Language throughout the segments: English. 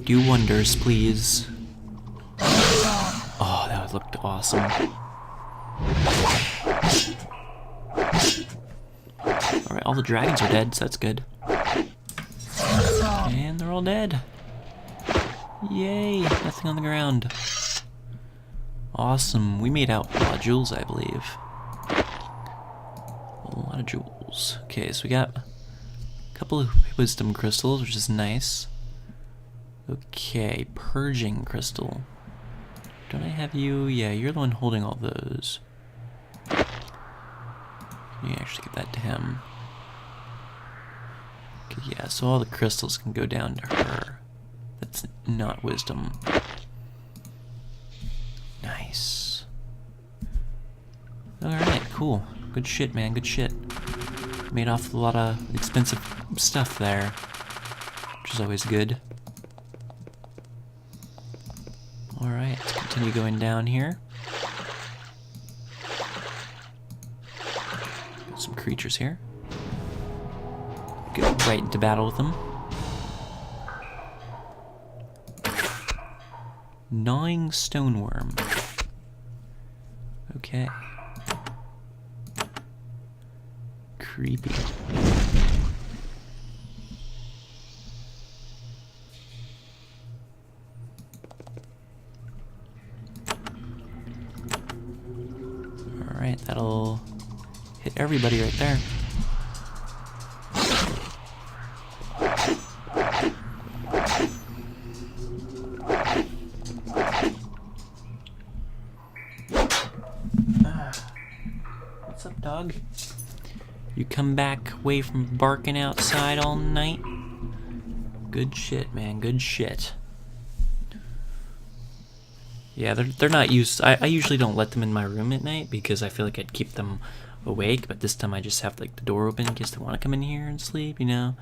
Do wonders, please. Oh, that looked awesome. Alright, all the dragons are dead, so that's good. And they're all dead. Yay, nothing on the ground. Awesome, we made out a lot of jewels, I believe. A lot of jewels. Okay, so we got a couple of wisdom crystals, which is nice. Okay, purging crystal. Don't I have you? Yeah, you're the one holding all those. Can you actually give that to him? Okay, yeah, so all the crystals can go down to her. That's not wisdom. Nice. Alright, cool. Good shit, man, good shit. Made off a lot of expensive stuff there, which is always good. Alright, let's continue going down here. Got some creatures here. Go right into battle with them. Gnawing stoneworm. Okay. Creepy. Alright, that'll hit everybody right there. What's up, dog? You come back away from barking outside all night? Good shit, man, good shit. Yeah, they're not used. I usually don't let them in my room at night because I feel like I'd keep them awake, but this time I just have like the door open in case they want to come in here and sleep, you know?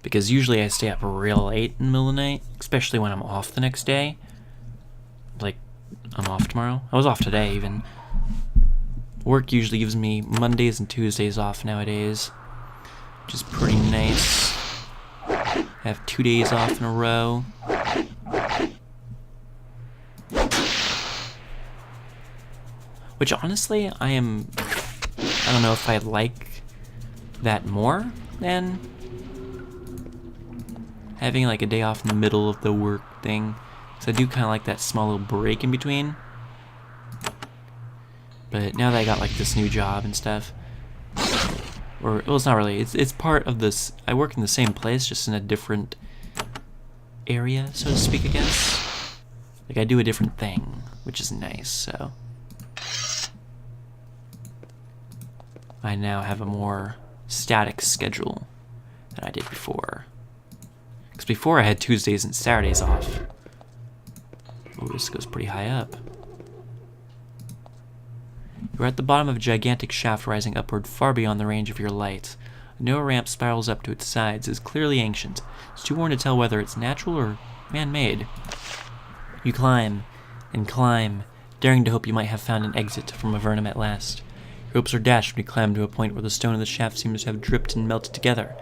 Because usually I stay up real late in the middle of the night, especially when I'm off the next day. Like, I'm off tomorrow. I was off today, even. Work usually gives me Mondays and Tuesdays off nowadays, which is pretty nice. I have 2 days off in a row. Which honestly, I don't know if I like that more than having like a day off in the middle of the work thing. Because I do kind of like that small little break in between. But now that I got like this new job and stuff, or well, it's not really. It's part of this. I work in the same place, just in a different area, so to speak. I guess. Like I do a different thing, which is nice. So I now have a more static schedule than I did before. Because before I had Tuesdays and Saturdays off. Oh, this goes pretty high up. You are at the bottom of a gigantic shaft rising upward far beyond the range of your light. A narrow ramp spirals up to its sides. It is clearly ancient. It's too worn to tell whether it's natural or man-made. You climb and climb, daring to hope you might have found an exit from Avernum at last. Your hopes are dashed when you climb to a point where the stone of the shaft seems to have dripped and melted together,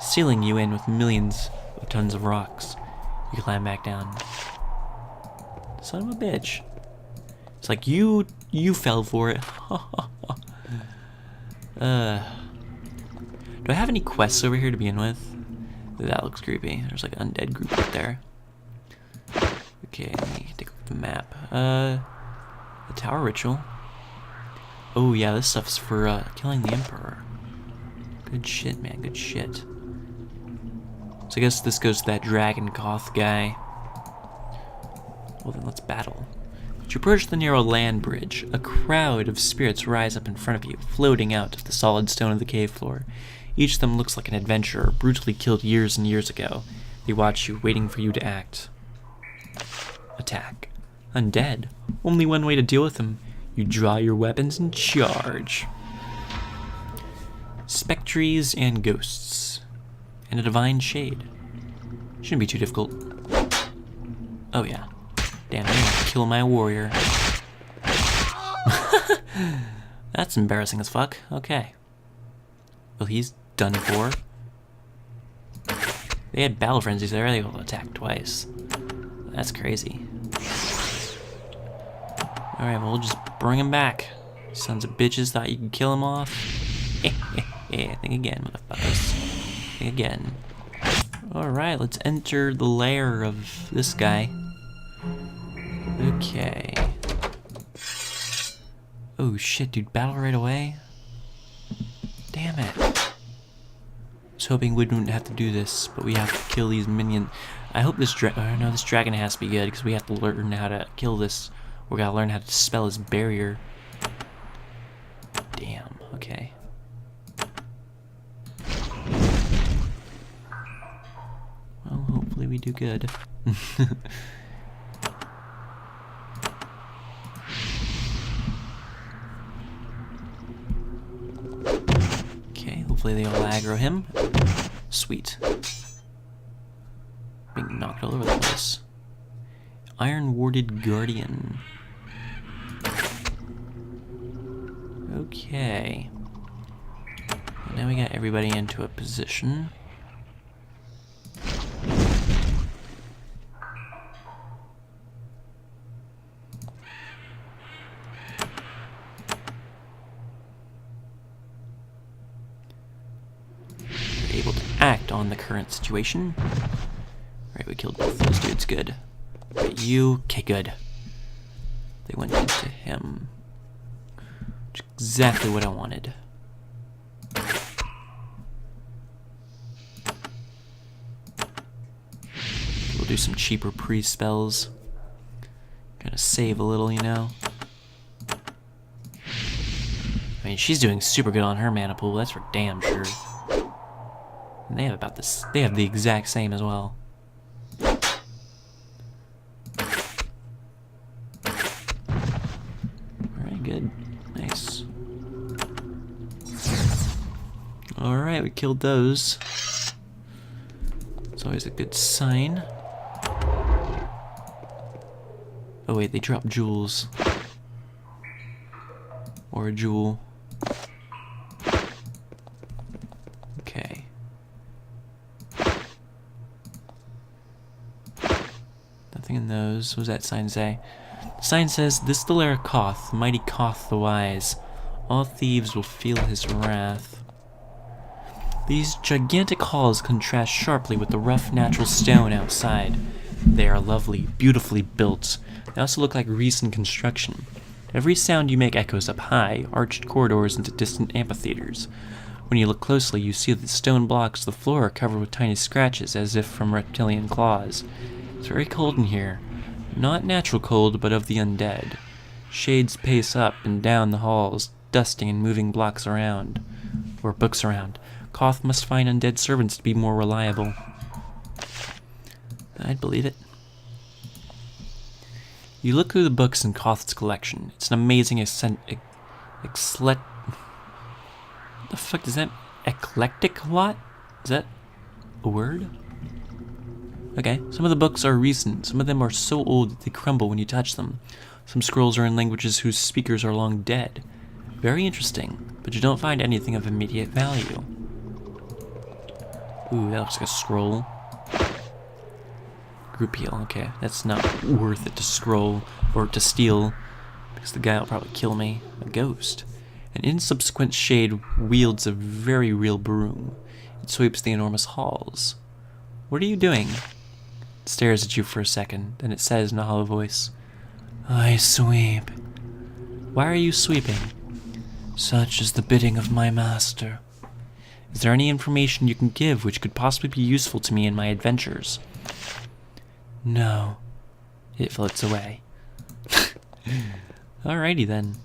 sealing you in with millions of tons of rocks. You climb back down. Son of a bitch. It's like you fell for it. Do I have any quests over here to begin with? That looks creepy. There's like an undead group right there. Okay, let me take a look at the map. The tower ritual. Oh yeah, this stuff's for killing the Emperor. Good shit, man, good shit. So I guess this goes to that dragon Khoth guy. Well then, let's battle. As you approach the narrow land bridge, a crowd of spirits rise up in front of you, floating out of the solid stone of the cave floor. Each of them looks like an adventurer, brutally killed years and years ago. They watch you, waiting for you to act. Attack. Undead. Only one way to deal with them. You draw your weapons and charge. Spectres and ghosts. And a divine shade. Shouldn't be too difficult. Oh yeah. Damn, I want to kill my warrior. That's embarrassing as fuck. Okay. Well, he's done for. They had battle frenzies. They were able to attack twice. That's crazy. Alright, well, we'll just bring him back. Sons of bitches thought you could kill him off. Yeah, think again, motherfuckers. Think again. Alright, let's enter the lair of this guy. Okay. Oh shit, dude, battle right away? Damn it. I was hoping we wouldn't have to do this, but we have to kill these minions. I hope this this dragon has to be good, because we have to learn how to kill this. We gotta learn how to dispel his barrier. Damn, okay. Well, hopefully we do good. Okay, hopefully they all aggro him. Sweet. Being knocked all over the place. Iron Warded Guardian. Okay. Now we got everybody into a position. We're able to act on the current situation. Alright, we killed both those dudes, good. Right, you, okay, good. They went into him. Which is exactly what I wanted. We'll do some cheaper pre-spells. Gonna save a little, you know. I mean, she's doing super good on her mana pool, that's for damn sure. And they have about this, they have the exact same as well. Alright, good. Nice. Alright, we killed those. It's always a good sign. Oh wait, they dropped jewels. Or a jewel. Okay. Nothing in those. What does that sign say? The sign says, "This is the lair of Khoth, mighty Khoth the wise. All thieves will feel his wrath." These gigantic halls contrast sharply with the rough natural stone outside. They are lovely, beautifully built. They also look like recent construction. Every sound you make echoes up high, arched corridors into distant amphitheaters. When you look closely, you see that the stone blocks of the floor are covered with tiny scratches, as if from reptilian claws. It's very cold in here. Not natural cold, but of the undead. Shades pace up and down the halls, dusting and moving blocks around. Or books around. Khoth must find undead servants to be more reliable. I'd believe it. You look through the books in Khoth's collection. It's an amazing what the fuck is that? Eclectic lot? Is that a word? Okay, some of the books are recent. Some of them are so old that they crumble when you touch them. Some scrolls are in languages whose speakers are long dead. Very interesting, but you don't find anything of immediate value. Ooh, that looks like a scroll. Group heal, okay. That's not worth it to scroll or to steal, because the guy will probably kill me. A ghost. An insubsequent shade wields a very real broom. It sweeps the enormous halls. What are you doing? It stares at you for a second, then it says in a hollow voice, "I sweep." Why are you sweeping? Such is the bidding of my master. Is there any information you can give which could possibly be useful to me in my adventures? No. It floats away. Alrighty then.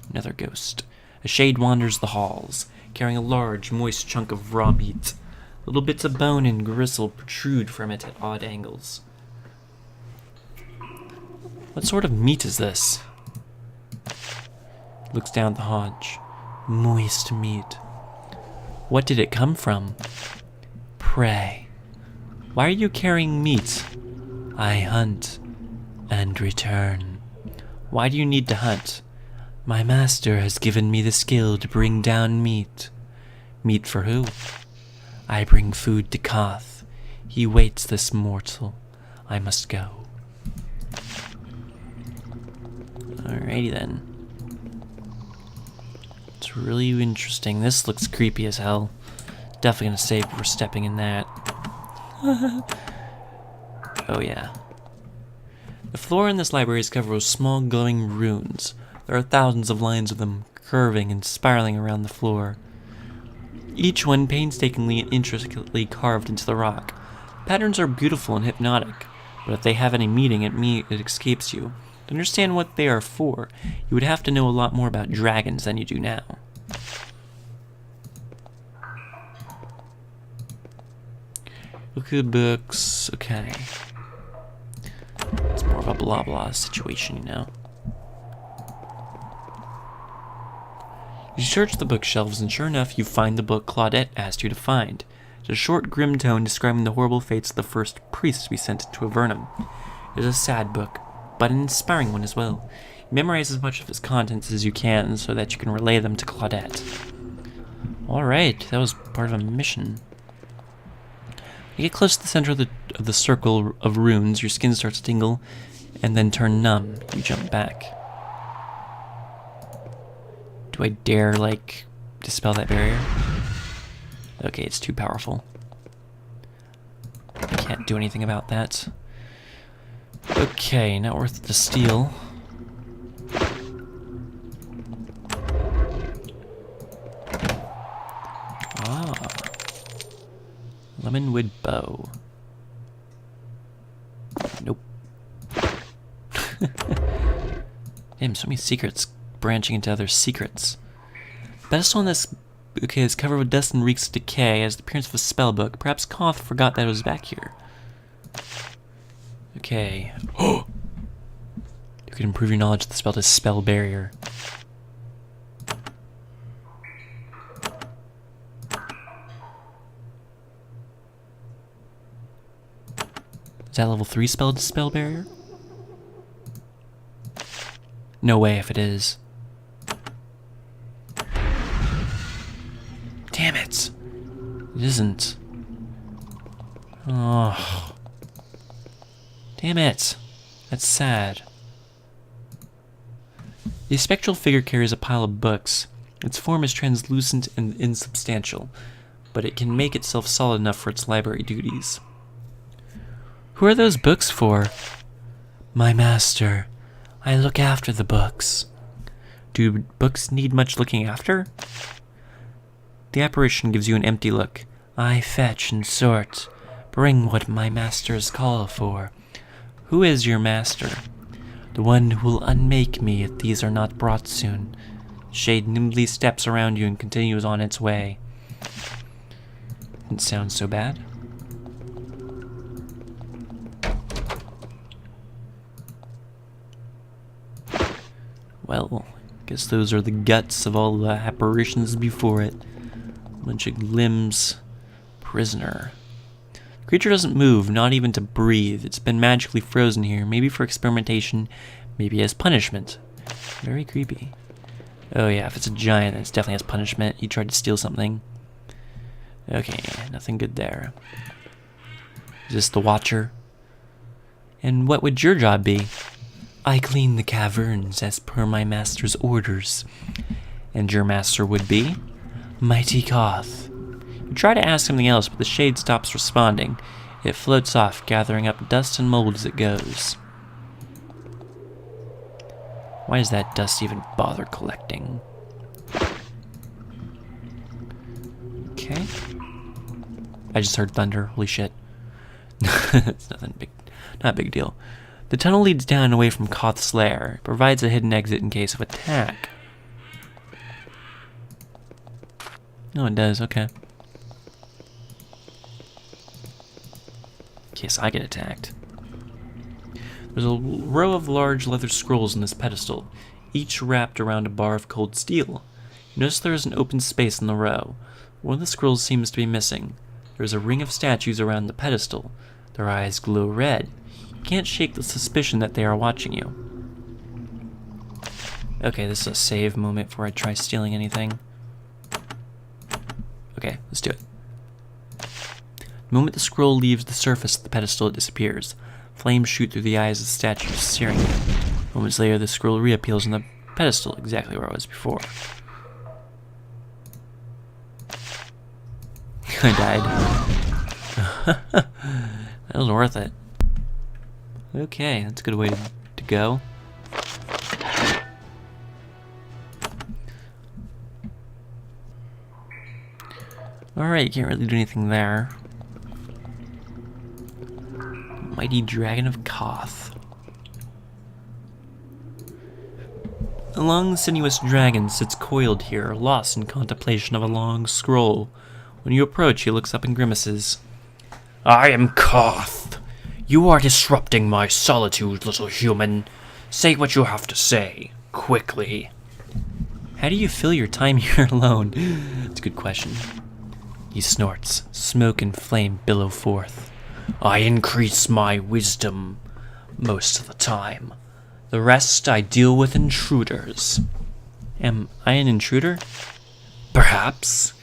Another ghost. A shade wanders the halls, carrying a large, moist chunk of raw meat. Little bits of bone and gristle protrude from it at odd angles. What sort of meat is this? Looks down at the haunch. Moist meat. What did it come from? Prey. Why are you carrying meat? I hunt and return. Why do you need to hunt? My master has given me the skill to bring down meat. Meat for who? I bring food to Khoth. He waits this mortal. I must go. Alrighty then. It's really interesting. This looks creepy as hell. Definitely gonna save for stepping in that. Oh yeah. The floor in this library is covered with small glowing runes. There are thousands of lines of them, curving and spiraling around the floor. Each one painstakingly and intricately carved into the rock. Patterns are beautiful and hypnotic, but if they have any meaning, it escapes you. To understand what they are for, you would have to know a lot more about dragons than you do now. Look at the books. Okay. It's more of a blah blah situation, you know. You search the bookshelves, and sure enough, you find the book Claudette asked you to find. It's a short, grim tome describing the horrible fates of the first priests to be sent to Avernum. It is a sad book, but an inspiring one as well. You memorize as much of its contents as you can so that you can relay them to Claudette. Alright, that was part of a mission. You get close to the center of the circle of runes, your skin starts to tingle, and then turn numb. You jump back. Do I dare, like, dispel that barrier? Okay, it's too powerful. I can't do anything about that. Okay, not worth it to steal. Ah. Lemonwood bow. Nope. Damn, so many secrets branching into other secrets. Pedestal on this is covered with dust and reeks of decay, has the appearance of a spell book. Perhaps Khoth forgot that it was back here. Okay. Oh! You can improve your knowledge of the spell to spell barrier. Is that level 3 spell to spell barrier? No way if it is. Damn it. It isn't. Oh. Damn it. That's sad. The spectral figure carries a pile of books. Its form is translucent and insubstantial, but it can make itself solid enough for its library duties. Who are those books for? My master. I look after the books. Do books need much looking after? The apparition gives you an empty look. I fetch and sort. Bring what my masters call for. Who is your master? The one who will unmake me if these are not brought soon. Shade nimbly steps around you and continues on its way. Didn't sound so bad. Well, guess those are the guts of all the apparitions before it. Bunch of limbs. Prisoner. The creature doesn't move, not even to breathe. It's been magically frozen here, maybe for experimentation, maybe as punishment. Very creepy. Oh yeah, if it's a giant, then it's definitely as punishment. He tried to steal something. Okay, nothing good there. Is this the Watcher? And what would your job be? I clean the caverns as per my master's orders. And your master would be? Mighty Khoth. You try to ask something else, but the shade stops responding. It floats off, gathering up dust and mold as it goes. Why does that dust even bother collecting? Okay. I just heard thunder. Holy shit. It's nothing big. Not a big deal. The tunnel leads down away from Khoth's lair. It provides a hidden exit in case of attack. Oh, it does. Okay. In case I get attacked. There's a row of large leather scrolls in this pedestal, each wrapped around a bar of cold steel. You notice there is an open space in the row. One of the scrolls seems to be missing. There is a ring of statues around the pedestal. Their eyes glow red. You can't shake the suspicion that they are watching you. Okay, this is a save moment before I try stealing anything. Okay, let's do it. The moment the scroll leaves the surface of the pedestal, it disappears. Flames shoot through the eyes of the statue, searing it. Moments later, the scroll reappears on the pedestal, exactly where it was before. I died. That was worth it. Okay, that's a good way to go. Alright, can't really do anything there. Mighty Dragon of Khoth. A long, sinuous dragon sits coiled here, lost in contemplation of a long scroll. When you approach, he looks up and grimaces. I am Khoth. You are disrupting my solitude, little human. Say what you have to say, quickly. How do you fill your time here alone? It's a good question. He snorts. Smoke and flame billow forth. I increase my wisdom most of the time. The rest I deal with intruders. Am I an intruder? Perhaps.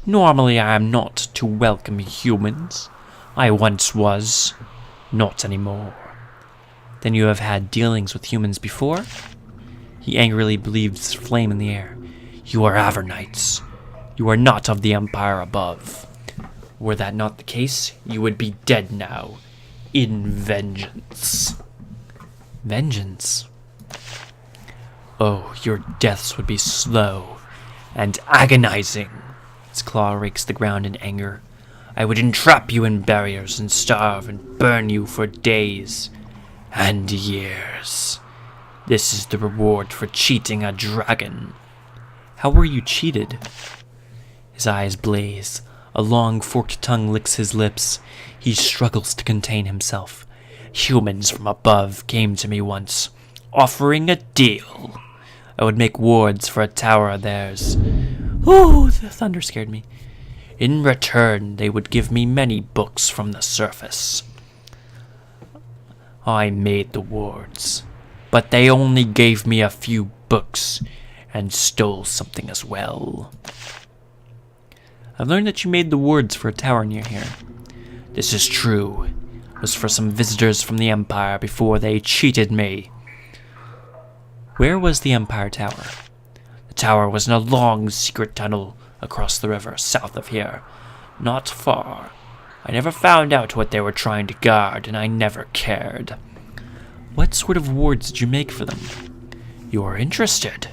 Normally I am not to welcome humans. I once was. Not anymore. Then you have had dealings with humans before? He angrily breathes flame in the air. You are Avernites. You are not of the Empire above. Were that not the case, you would be dead now. In vengeance. Vengeance? Oh, your deaths would be slow and agonizing. His claw rakes the ground in anger. I would entrap you in barriers and starve and burn you for days and years. This is the reward for cheating a dragon. How were you cheated? His eyes blaze. A long forked tongue licks his lips. He struggles to contain himself. Humans from above came to me once, offering a deal. I would make wards for a tower of theirs. Ooh, the thunder scared me. In return, they would give me many books from the surface. I made the wards, but they only gave me a few books and stole something as well. I've learned that you made the wards for a tower near here. This is true. It was for some visitors from the Empire before they cheated me. Where was the Empire Tower? The tower was in a long secret tunnel across the river, south of here. Not far. I never found out what they were trying to guard, and I never cared. What sort of wards did you make for them? You're interested?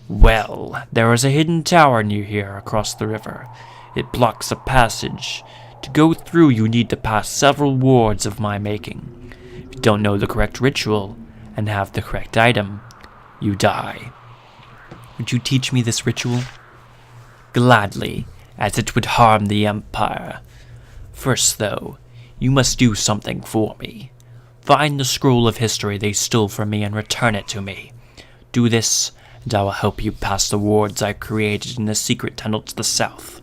Well, there is a hidden tower near here across the river. It blocks a passage. To go through, you need to pass several wards of my making. If you don't know the correct ritual and have the correct item, you die. Would you teach me this ritual? Gladly, as it would harm the Empire. First, though, you must do something for me. Find the scroll of history they stole from me and return it to me. Do this, and I will help you pass the wards I created in the secret tunnel to the south.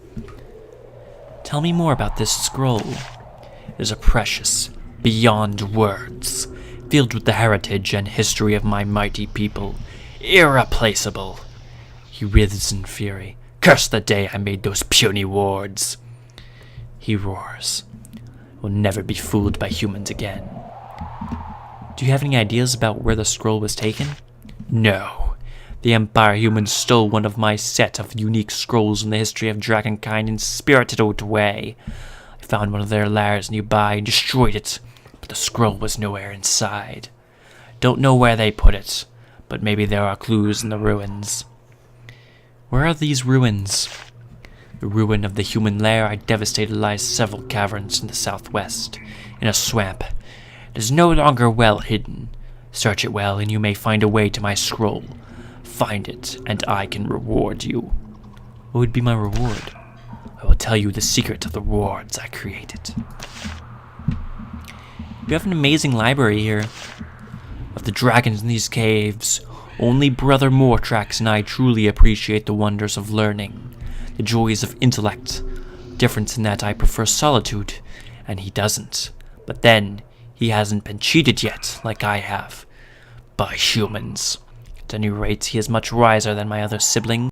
Tell me more about this scroll. It is a precious, beyond words, filled with the heritage and history of my mighty people. Irreplaceable. He writhes in fury. Curse the day I made those puny wards. He roars. I will never be fooled by humans again. Do you have any ideas about where the scroll was taken? No. The Empire humans stole one of my set of unique scrolls in the history of dragonkind and spirited it away. I found one of their lairs nearby and destroyed it, but the scroll was nowhere inside. Don't know where they put it, but maybe there are clues in the ruins. Where are these ruins? The ruin of the human lair I devastated lies several caverns in the southwest, in a swamp. It is no longer well hidden. Search it well, and you may find a way to my scroll. Find it, and I can reward you. What would be my reward? I will tell you the secret of the wards I created. You have an amazing library here. Of the dragons in these caves, only Brother Mortrax and I truly appreciate the wonders of learning, the joys of intellect. Difference in that I prefer solitude, and he doesn't. But then, he hasn't been cheated yet, like I have, by humans. At any rate, he is much wiser than my other sibling.